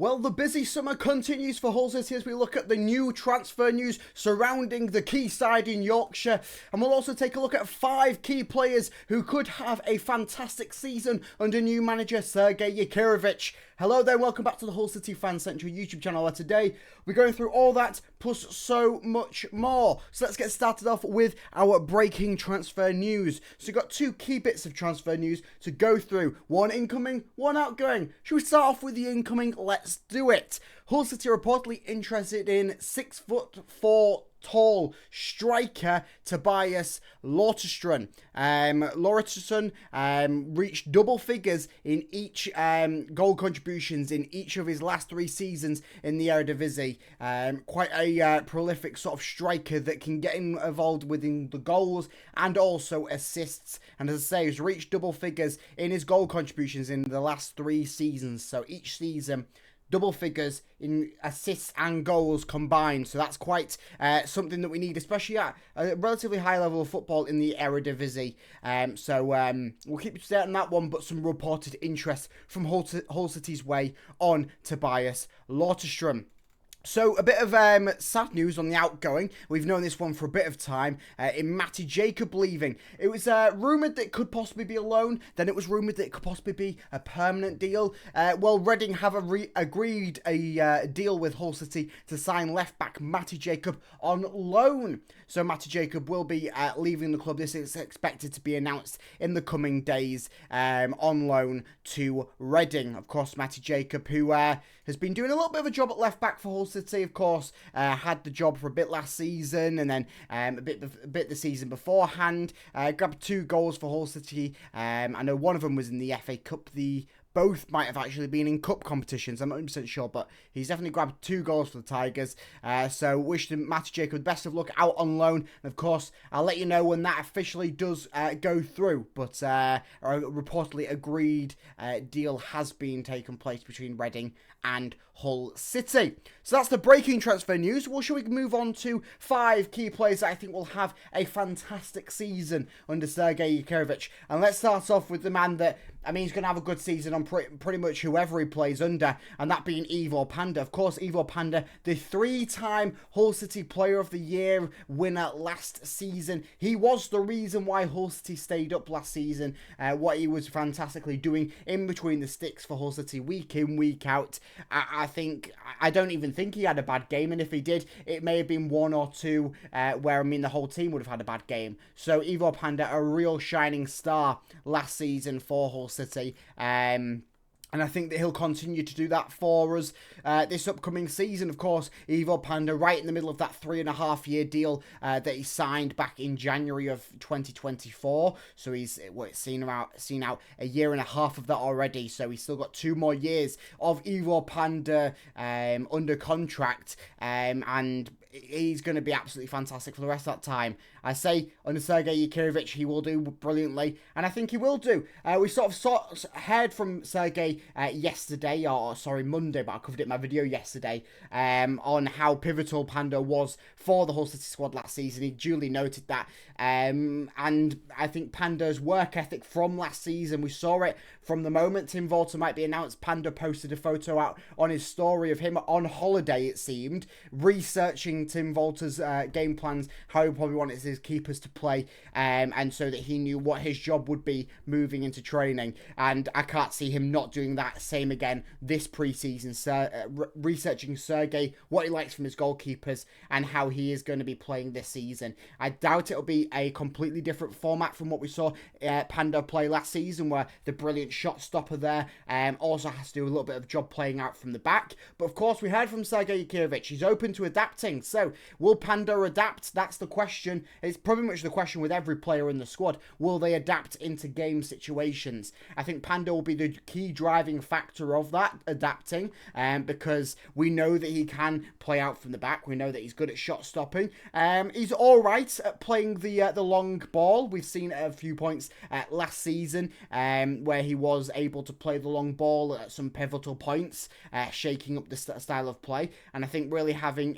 Well, the busy summer continues for Hull City as we look at the new transfer news surrounding the key side in Yorkshire. And we'll also take a look at 5 key players who could have a fantastic season under new manager Sergej Jakirović. Hello there, welcome back to the HullCityFanCentral YouTube channel, where today we're going through all that plus so much more. So let's get started off with our breaking transfer news. So we've got 2 key bits of transfer news to go through. One incoming, one outgoing. Should we start off with the incoming? Let's do it. Hull City are reportedly interested in 6'4" tall striker Tobias Lauterström. Lauterström reached double figures in each goal contributions in each of his last 3 seasons in the Eredivisie. Quite a prolific sort of striker that can get involved within the goals and also assists. And as I say, he's reached double figures in his goal contributions in the last 3 seasons. So each season, double figures in assists and goals combined. So that's quite something that we need, especially at a relatively high level of football in the Eredivisie. We'll keep you to date on that one, but some reported interest from Hull City's way on Tobias Lauterström. So, a bit of sad news on the outgoing. We've known this one for a bit of time. In Matty Jacob leaving. It was rumoured that it could possibly be a loan. Then it was rumoured that it could possibly be a permanent deal. Well, Reading have agreed a deal with Hull City to sign left-back Matty Jacob on loan. So, Matty Jacob will be leaving the club. This is expected to be announced in the coming days on loan to Reading. Of course, Matty Jacob, who has been doing a little bit of a job at left-back for Hull City, of course, had the job for a bit last season and then a bit the season beforehand. Grabbed 2 goals for Hull City. I know one of them was in the FA Cup. Both might have actually been in cup competitions. I'm not 100% sure, but he's definitely grabbed 2 goals for the Tigers. So wish Matty Jacob the best of luck out on loan. And of course, I'll let you know when that officially does go through. But a reportedly agreed deal has been taken place between Reading and Hull City. So that's the breaking transfer news. Well, shall we move on to 5 key players that I think will have a fantastic season under Sergej Jakirović? And let's start off with the man that, I mean, he's going to have a good season on pretty much whoever he plays under, and that being Evo Panda. Of course, Evo Panda, the 3-time Hull City Player of the Year winner last season. He was the reason why Hull City stayed up last season. What he was fantastically doing in between the sticks for Hull City week in, week out. I don't even think he had a bad game, and if he did, it may have been 1 or 2 where, I mean, the whole team would have had a bad game. So Evo Panda, a real shining star last season for Hull City. And I think that he'll continue to do that for us this upcoming season. Of course, Evo Panda right in the middle of that 3.5-year deal that he signed back in January of 2024. So he's seen out 1.5 years of that already. So he's still got 2 more years of Evo Panda under contract. And he's going to be absolutely fantastic for the rest of that time. I say, under Sergej Jakirović, he will do brilliantly, and I think he will do. We sort of heard from Sergej yesterday, Monday, but I covered it in my video yesterday, on how pivotal Panda was for the Hull City squad last season. He duly noted that, and I think Panda's work ethic from last season, we saw it from the moment Tim Walter might be announced. Panda posted a photo out on his story of him on holiday, it seemed, researching Tim Walter's game plans, how he probably wanted his keepers to play, and so that he knew what his job would be moving into training. And I can't see him not doing that same again this pre-season, researching Sergej, what he likes from his goalkeepers, and how he is going to be playing this season. I doubt it'll be a completely different format from what we saw Panda play last season, where the brilliant shot stopper there also has to do a little bit of job playing out from the back. But of course, we heard from Sergej Jakirović, he's open to adapting. So will Panda adapt? That's the question. It's pretty much the question with every player in the squad. Will they adapt into game situations? I think Panda will be the key driving factor of that, adapting, because we know that he can play out from the back. We know that he's good at shot stopping. He's all right at playing the long ball. We've seen at a few points last season where he was able to play the long ball at some pivotal points, shaking up the style of play. And I think really having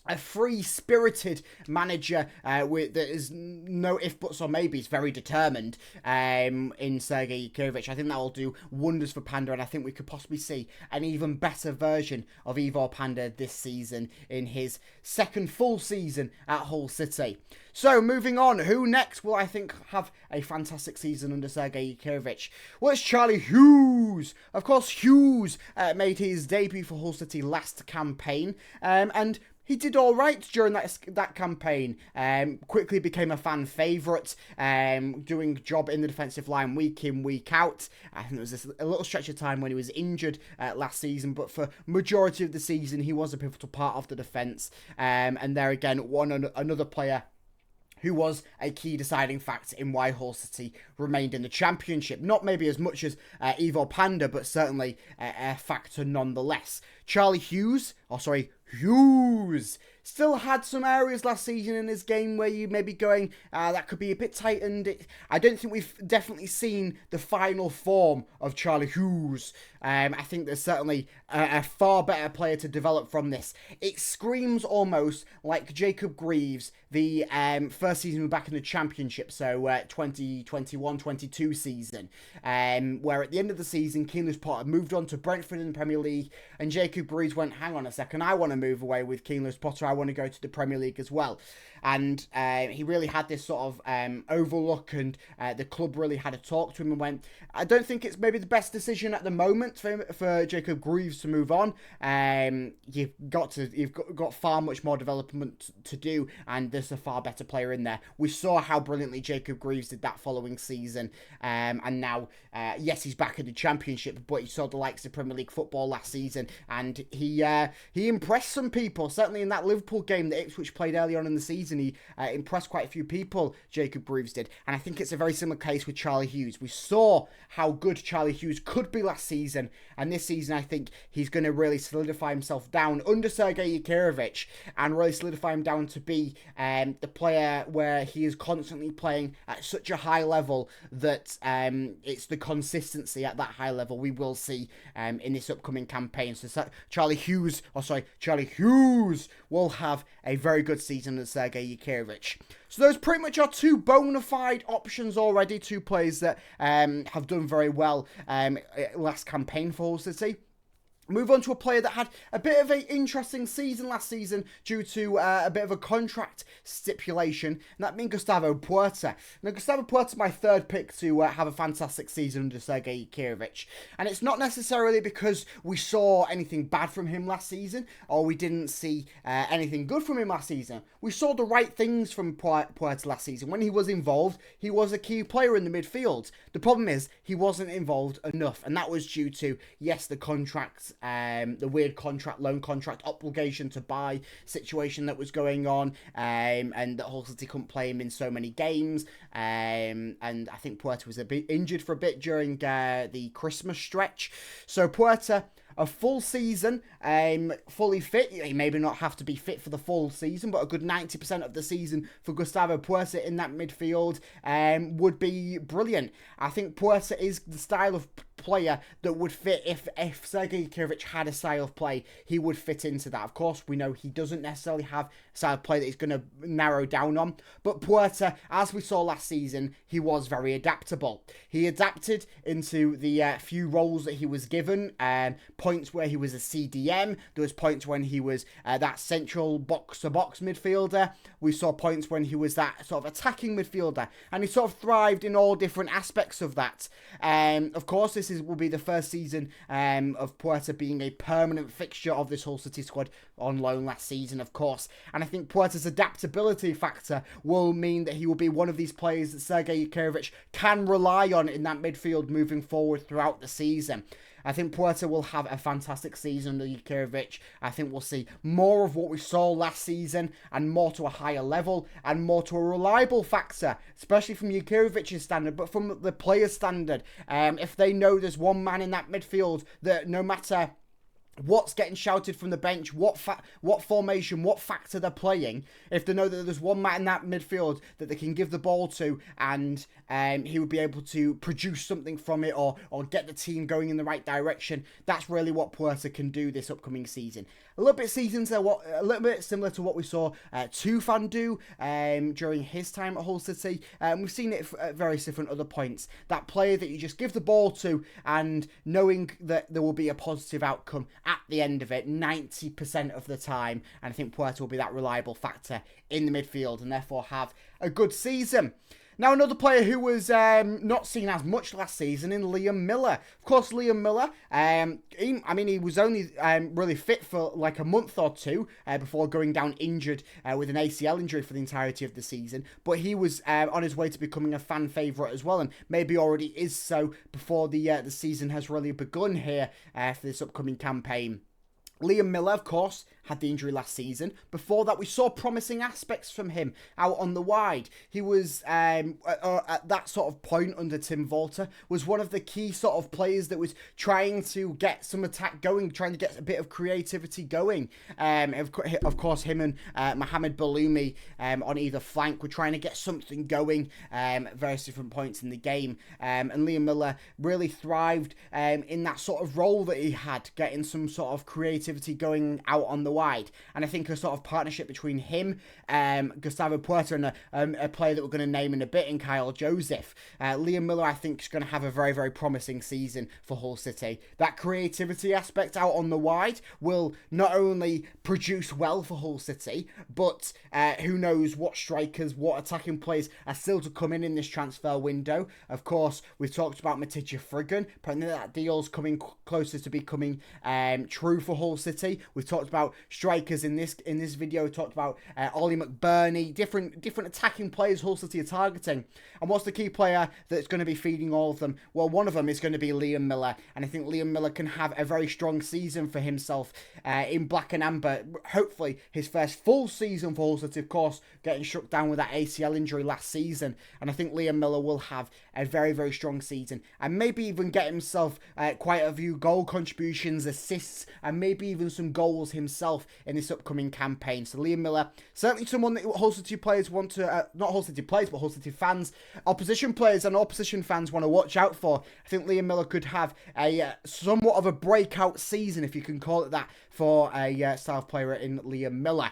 a free-spirited manager with that is no if, buts, or maybes, very determined in Sergej Jakirović. I think that will do wonders for Panda, and I think we could possibly see an even better version of Evo Panda this season in his second full season at Hull City. So, moving on, who next will, I think, have a fantastic season under Sergej Jakirović? Well, it's Charlie Hughes. Of course, Hughes made his debut for Hull City last campaign, and he did all right during that campaign. Quickly became a fan favourite, doing job in the defensive line week in, week out. I think there was a little stretch of time when he was injured last season, but for majority of the season, he was a pivotal part of the defence. And there again, another player who was a key deciding factor in why Hull City remained in the Championship. Not maybe as much as Evo Panda, but certainly a factor nonetheless. Hughes, still had some areas last season in his game where you may be going, that could be a bit tightened. I don't think we've definitely seen the final form of Charlie Hughes. I think there's certainly a far better player to develop from this. It screams almost like Jacob Greaves, the first season back in the Championship, so 2021-22 season, where at the end of the season, Keane Potter moved on to Brentford in the Premier League, and Jacob Greaves went, hang on a second, I want to move away with Keane Potter, I want to go to the Premier League as well. And he really had this sort of overlook, and the club really had a talk to him and went, I don't think it's maybe the best decision at the moment for Jacob Greaves to move on. You've got far much more development to do, and there's a far better player in there. We saw how brilliantly Jacob Greaves did that following season, and now, yes, he's back in the Championship, but he saw the likes of Premier League football last season, and he impressed some people. Certainly in that Liverpool game that Ipswich played early on in the season, he impressed quite a few people, Jacob Greaves did, and I think it's a very similar case with Charlie Hughes. We saw how good Charlie Hughes could be last season, and this season I think he's going to really solidify himself down under Sergej Jakirović and really solidify him down to be the player where he is constantly playing at such a high level that it's the consistency at that high level we will see in this upcoming campaign. So Charlie Hughes will have a very good season as Sergej Jakirović. So those pretty much are two bona fide options already, two players that have done very well last campaign for Hull City. Move on to a player that had a bit of an interesting season last season due to a bit of a contract stipulation, and that being Gustavo Puerta. Now, Gustavo Puerta is my third pick to have a fantastic season under Sergej Jakirović, and it's not necessarily because we saw anything bad from him last season, or we didn't see anything good from him last season. We saw the right things from Puerta last season. When he was involved, he was a key player in the midfield. The problem is, he wasn't involved enough, and that was due to, yes, the contracts, the weird loan contract obligation to buy situation that was going on, and that Hull City couldn't play him in so many games, and I think Puerta was a bit injured for a bit during the Christmas stretch. So Puerta, a full season, fully fit. He maybe not have to be fit for the full season, but a good 90% of the season for Gustavo Puerta in that midfield would be brilliant. I think Puerta is the style of player that would fit. If Sergej Jakirović had a style of play, he would fit into that. Of course, we know he doesn't necessarily have a style of play that he's going to narrow down on, but Puerta, as we saw last season, he was very adaptable. He adapted into the few roles that he was given, points where he was a CDM, there was points when he was that central box-to-box midfielder, we saw points when he was that sort of attacking midfielder, and he sort of thrived in all different aspects of that. Of course, this will be the first season of Puerta being a permanent fixture of this Hull City squad, on loan last season, of course. And I think Puerta's adaptability factor will mean that he will be one of these players that Sergej Jakirović can rely on in that midfield moving forward throughout the season. I think Puerta will have a fantastic season under Jakirović. I think we'll see more of what we saw last season, and more to a higher level, and more to a reliable factor, especially from Jakirovic's standard, but from the player's standard. If they know there's one man in that midfield that no matter what's getting shouted from the bench, what formation, what factor they're playing, if they know that there's one man in that midfield that they can give the ball to and he would be able to produce something from it or get the team going in the right direction. That's really what Puerta can do this upcoming season. A little bit similar to what we saw Tufan do during his time at Hull City. We've seen it at various different other points. That player that you just give the ball to and knowing that there will be a positive outcome at the end of it 90% of the time. And I think Puerta will be that reliable factor in the midfield and therefore have a good season. Now, another player who was not seen as much last season in Liam Miller. Of course, Liam Miller, he was only really fit for like a month or two before going down injured with an ACL injury for the entirety of the season. But he was on his way to becoming a fan favourite as well, and maybe already is so before the season has really begun here for this upcoming campaign. Liam Miller, of course, had the injury last season. Before that, we saw promising aspects from him out on the wide. He was, at that sort of point under Tim Walter, was one of the key sort of players that was trying to get some attack going, trying to get a bit of creativity going. Of course, him and Mohamed Baloumi on either flank were trying to get something going at various different points in the game. And Liam Miller really thrived in that sort of role that he had, getting some sort of creativity going out on the wide. And I think a sort of partnership between him, Gustavo Puerta, and a player that we're going to name in a bit, in Kyle Joseph. Liam Miller, I think, is going to have a very, very promising season for Hull City. That creativity aspect out on the wide will not only produce well for Hull City, but who knows what strikers, what attacking players are still to come in this transfer window. Of course, we've talked about Matija Friggin. Apparently that deal's coming closer to becoming true for Hull City. We've talked about strikers in this video. We talked about Ollie McBurney, different attacking players Hull City are targeting. And what's the key player that's going to be feeding all of them? Well, one of them is going to be Liam Miller, and I think Liam Miller can have a very strong season for himself in black and amber. Hopefully his first full season for Hull City, of course, getting struck down with that ACL injury last season. And I think Liam Miller will have a very, very strong season and maybe even get himself quite a few goal contributions, assists, and maybe even some goals himself in this upcoming campaign. So Liam Miller, certainly someone that Hull City players want to, not Hull City players, but Hull City fans, opposition players and opposition fans want to watch out for. I think Liam Miller could have a somewhat of a breakout season, if you can call it that, for a South player in Liam Miller.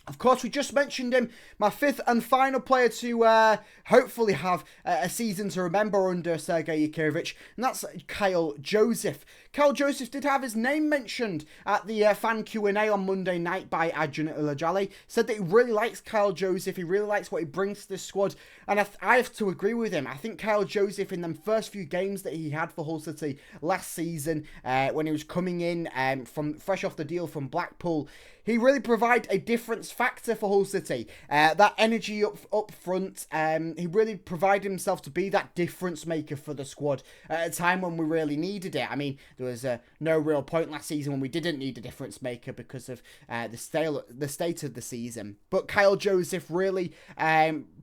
Of course, we just mentioned him, my fifth and final player to hopefully have a season to remember under Sergej Jakirović, and that's Kyle Joseph. Kyle Joseph did have his name mentioned at the fan Q&A on Monday night by Adrian Ilajali. Said that he really likes Kyle Joseph, he really likes what he brings to this squad, and I have to agree with him. I think Kyle Joseph, in them first few games that he had for Hull City last season, when he was coming in from fresh off the deal from Blackpool, he really provided a difference factor for Hull City. That energy up front, he really provided himself to be that difference maker for the squad at a time when we really needed it. I mean, there was no real point last season when we didn't need a difference maker because of the state of the season. But Kyle Joseph really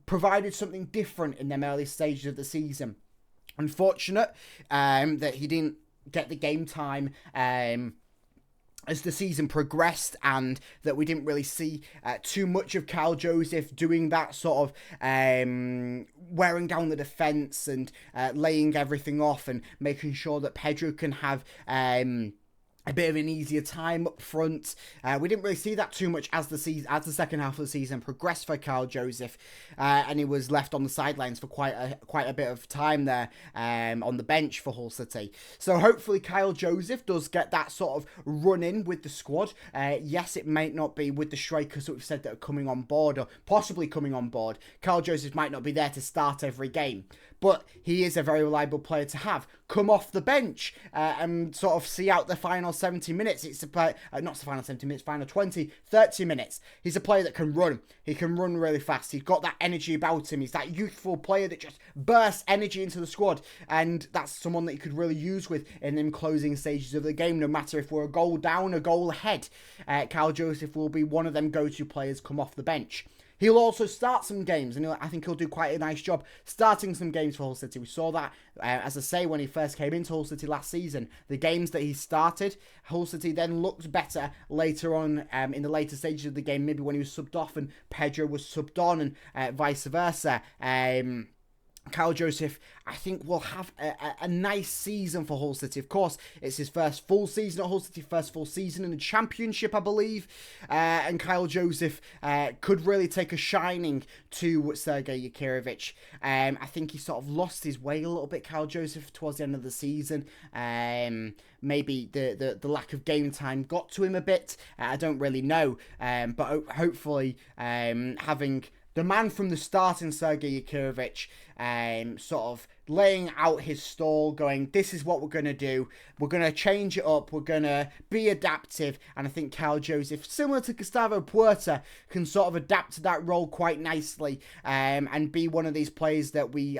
provided something different in them early stages of the season. Unfortunate that he didn't get the game time as the season progressed, and that we didn't really see too much of Kyle Joseph doing that sort of wearing down the defence and laying everything off and making sure that Pedro can have a bit of an easier time up front. We didn't really see that too much as the second half of the season progressed for Kyle Joseph, and he was left on the sidelines for quite a bit of time there on the bench for Hull City. So hopefully Kyle Joseph does get that sort of run in with the squad. Yes, it might not be with the strikers that we've said that are coming on board or possibly coming on board. Kyle Joseph might not be there to start every game, but he is a very reliable player to have come off the bench and sort of see out the final 70 minutes. It's a player, not the final 70 minutes, final 20, 30 minutes. He's a player that can run. He can run really fast. He's got that energy about him. He's that youthful player that just bursts energy into the squad, and that's someone that you could really use with in them closing stages of the game, no matter if we're a goal down, a goal ahead. Kyle Joseph will be one of them go-to players come off the bench. He'll also start some games, and I think he'll do quite a nice job starting some games for Hull City. We saw that, as I say, when he first came into Hull City last season. The games that he started, Hull City then looked better later on in the later stages of the game, maybe when he was subbed off and Pedro was subbed on, and vice versa. Kyle Joseph, I think, will have a nice season for Hull City. Of course, it's his first full season at Hull City, first full season in the Championship, I believe. And Kyle Joseph could really take a shining to Sergej Jakirović. I think he sort of lost his way a little bit, Kyle Joseph, towards the end of the season. Maybe the lack of game time got to him a bit. I don't really know. But hopefully having the man from the start in Sergej Jakirović sort of laying out his stall, going, this is what we're going to do. We're going to change it up. We're going to be adaptive. And I think Kyle Joseph, similar to Gustavo Puerta, can sort of adapt to that role quite nicely and be one of these players that we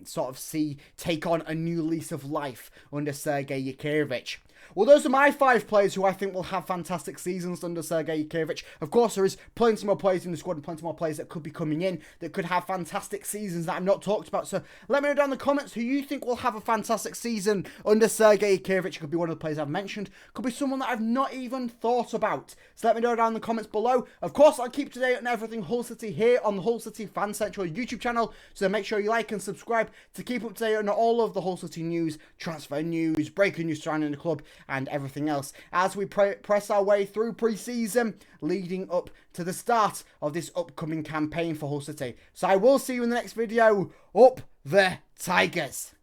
sort of see take on a new lease of life under Sergej Jakirović. Well, those are my 5 players who I think will have fantastic seasons under Sergej Jakirović. Of course, there is plenty more players in the squad and plenty more players that could be coming in that could have fantastic seasons that I've not talked about. So let me know down in the comments who you think will have a fantastic season under Sergej Jakirović. Could be one of the players I've mentioned. Could be someone that I've not even thought about. So let me know down in the comments below. Of course, I'll keep today on everything Hull City here on the HullCityFanCentral YouTube channel. So make sure you like and subscribe to keep up to date on all of the Hull City news, transfer news, breaking news surrounding the club, and everything else as we press our way through pre-season leading up to the start of this upcoming campaign for Hull City. So I will see you in the next video. Up the Tigers!